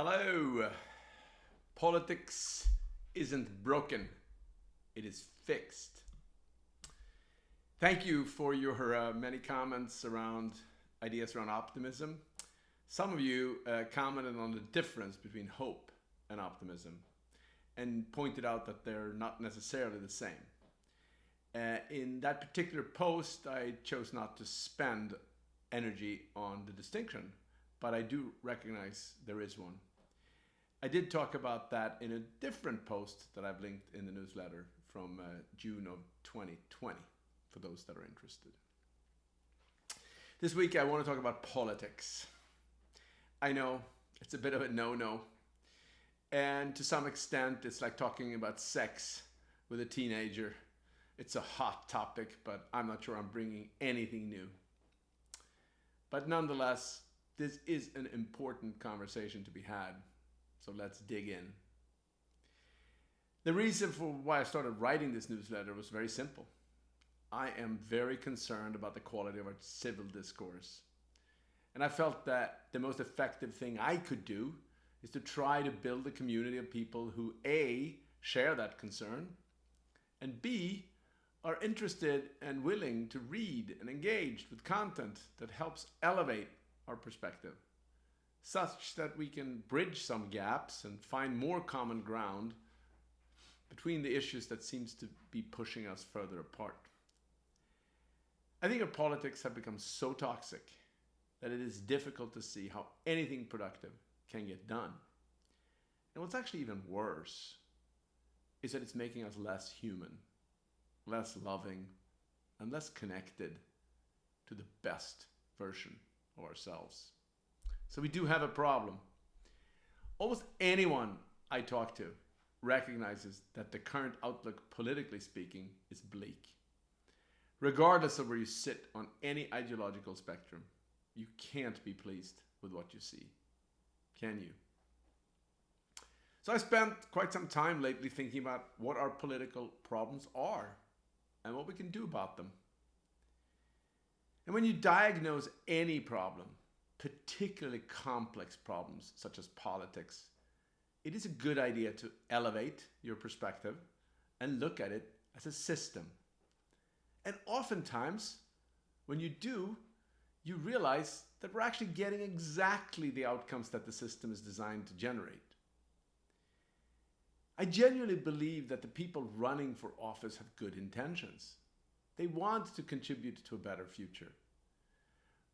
Hello. Politics isn't broken, it is fixed. Thank you for your many comments around ideas around optimism. Some of you commented on the difference between hope and optimism and pointed out that they're not necessarily the same. In that particular post, I chose not to spend energy on the distinction, but I do recognize there is one. I did talk about that in a different post that I've linked in the newsletter from June of 2020, for those that are interested. This week I want to talk about politics. I know it's a bit of a no-no, and to some extent it's like talking about sex with a teenager. It's a hot topic, but I'm not sure I'm bringing anything new. But nonetheless, this is an important conversation to be had. So let's dig in. The reason for why I started writing this newsletter was very simple. I am very concerned about the quality of our civil discourse. And I felt that the most effective thing I could do is to try to build a community of people who A, share that concern, and B, are interested and willing to read and engage with content that helps elevate our perspective, such that we can bridge some gaps and find more common ground between the issues that seems to be pushing us further apart. I think our politics have become so toxic that it is difficult to see how anything productive can get done. And what's actually even worse is that it's making us less human, less loving, and less connected to the best version of ourselves. So we do have a problem. Almost anyone I talk to recognizes that the current outlook, politically speaking, is bleak. Regardless of where you sit on any ideological spectrum, you can't be pleased with what you see, can you? So I spent quite some time lately thinking about what our political problems are and what we can do about them. And when you diagnose any problem, particularly complex problems such as politics, it is a good idea to elevate your perspective and look at it as a system. And oftentimes, when you do, you realize that we're actually getting exactly the outcomes that the system is designed to generate. I genuinely believe that the people running for office have good intentions. They want to contribute to a better future.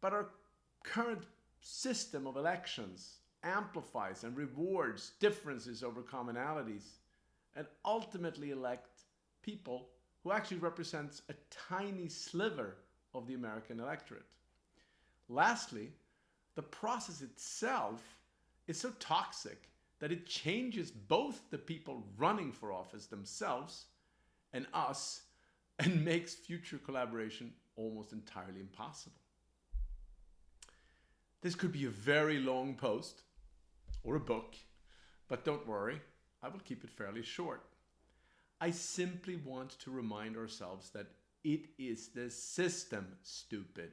But our current system of elections amplifies and rewards differences over commonalities and ultimately elect people who actually represents a tiny sliver of the American electorate. Lastly, the process itself is so toxic that it changes both the people running for office themselves and us and makes future collaboration almost entirely impossible. This could be a very long post or a book, but don't worry, I will keep it fairly short. I simply want to remind ourselves that it is the system, stupid.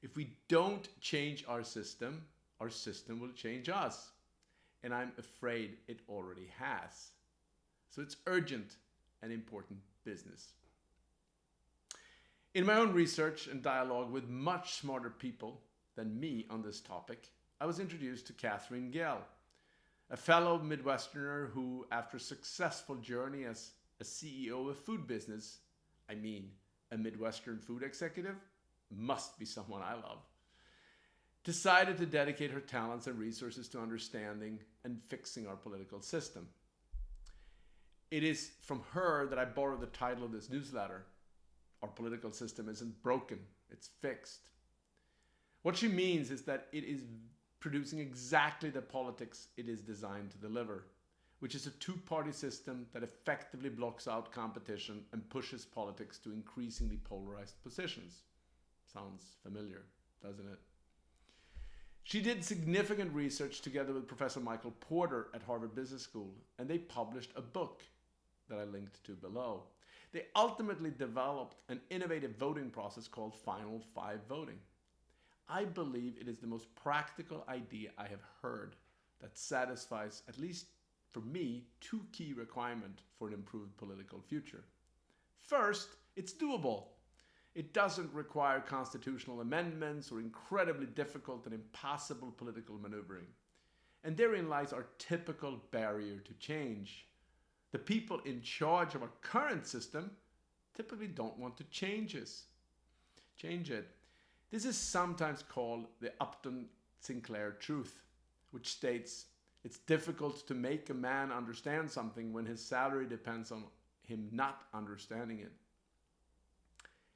If we don't change our system will change us. And I'm afraid it already has. So it's urgent and important business. In my own research and dialogue with much smarter people than me on this topic, I was introduced to Catherine Gell, a fellow Midwesterner who, after a successful journey as a CEO of a food business, I mean a Midwestern food executive, must be someone I love, decided to dedicate her talents and resources to understanding and fixing our political system. It is from her that I borrowed the title of this newsletter. Our political system isn't broken, it's fixed. What she means is that it is producing exactly the politics it is designed to deliver, which is a two-party system that effectively blocks out competition and pushes politics to increasingly polarized positions. Sounds familiar, doesn't it? She did significant research together with Professor Michael Porter at Harvard Business School, and they published a book that I linked to below. They ultimately developed an innovative voting process called Final Five voting. I believe it is the most practical idea I have heard that satisfies, at least for me, two key requirements for an improved political future. First, it's doable. It doesn't require constitutional amendments or incredibly difficult and impossible political maneuvering. And therein lies our typical barrier to change. The people in charge of our current system typically don't want to change it. This is sometimes called the Upton-Sinclair truth, which states it's difficult to make a man understand something when his salary depends on him not understanding it.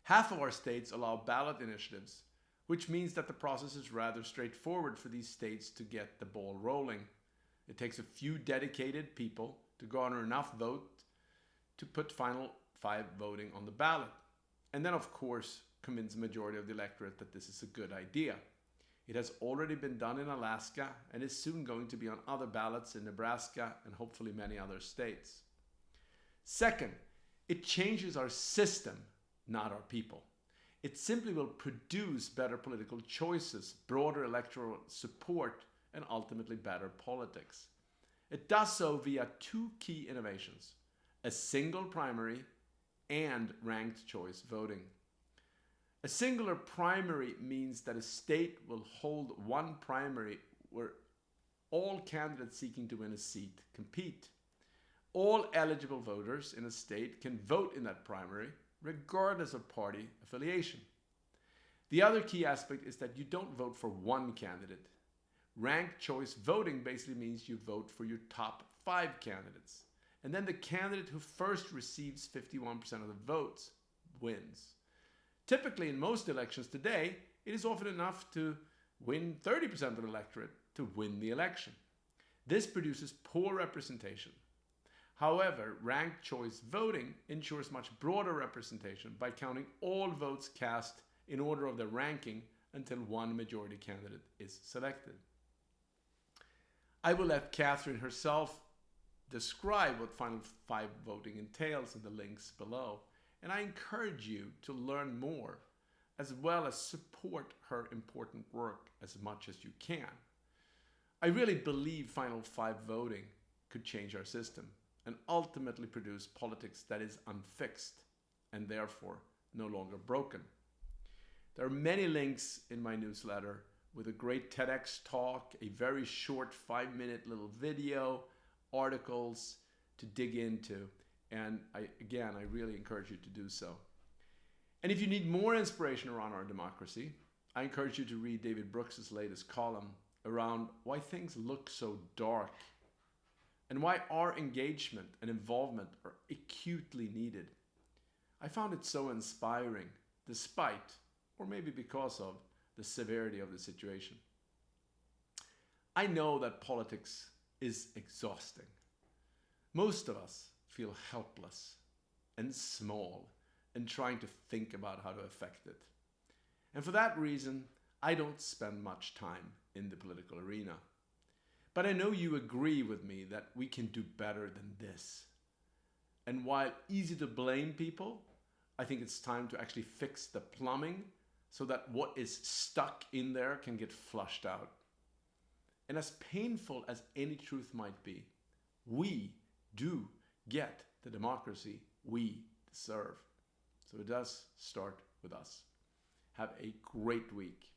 Half of our states allow ballot initiatives, which means that the process is rather straightforward for these states to get the ball rolling. It takes a few dedicated people to garner enough votes to put final 5 voting on the ballot. And then, of course, convince the majority of the electorate that this is a good idea. It has already been done in Alaska and is soon going to be on other ballots in Nebraska and hopefully many other states. Second, it changes our system, not our people. It simply will produce better political choices, broader electoral support, and ultimately better politics. It does so via 2 key innovations: a single primary and ranked choice voting. A singular primary means that a state will hold one primary where all candidates seeking to win a seat compete. All eligible voters in a state can vote in that primary, regardless of party affiliation. The other key aspect is that you don't vote for one candidate. Ranked choice voting basically means you vote for your top 5 candidates. And then the candidate who first receives 51% of the votes wins. Typically, in most elections today, it is often enough to win 30% of the electorate to win the election. This produces poor representation. However, ranked choice voting ensures much broader representation by counting all votes cast in order of their ranking until one majority candidate is selected. I will let Catherine herself describe what Final 5 voting entails in the links below, and I encourage you to learn more as well as support her important work as much as you can. I really believe Final 5 voting could change our system and ultimately produce politics that is unfixed and therefore no longer broken. There are many links in my newsletter with a great TEDx talk, a very short 5-minute little video, articles to dig into, and I really encourage you to do so. And if you need more inspiration around our democracy, I encourage you to read David Brooks's latest column around why things look so dark and why our engagement and involvement are acutely needed. I found it so inspiring, despite, or maybe because of, the severity of the situation. I know that politics is exhausting. Most of us feel helpless and small and trying to think about how to affect it. And for that reason, I don't spend much time in the political arena. But I know you agree with me that we can do better than this. And while easy to blame people, I think it's time to actually fix the plumbing so that what is stuck in there can get flushed out. And as painful as any truth might be, we do get the democracy we deserve. So it does start with us. Have a great week.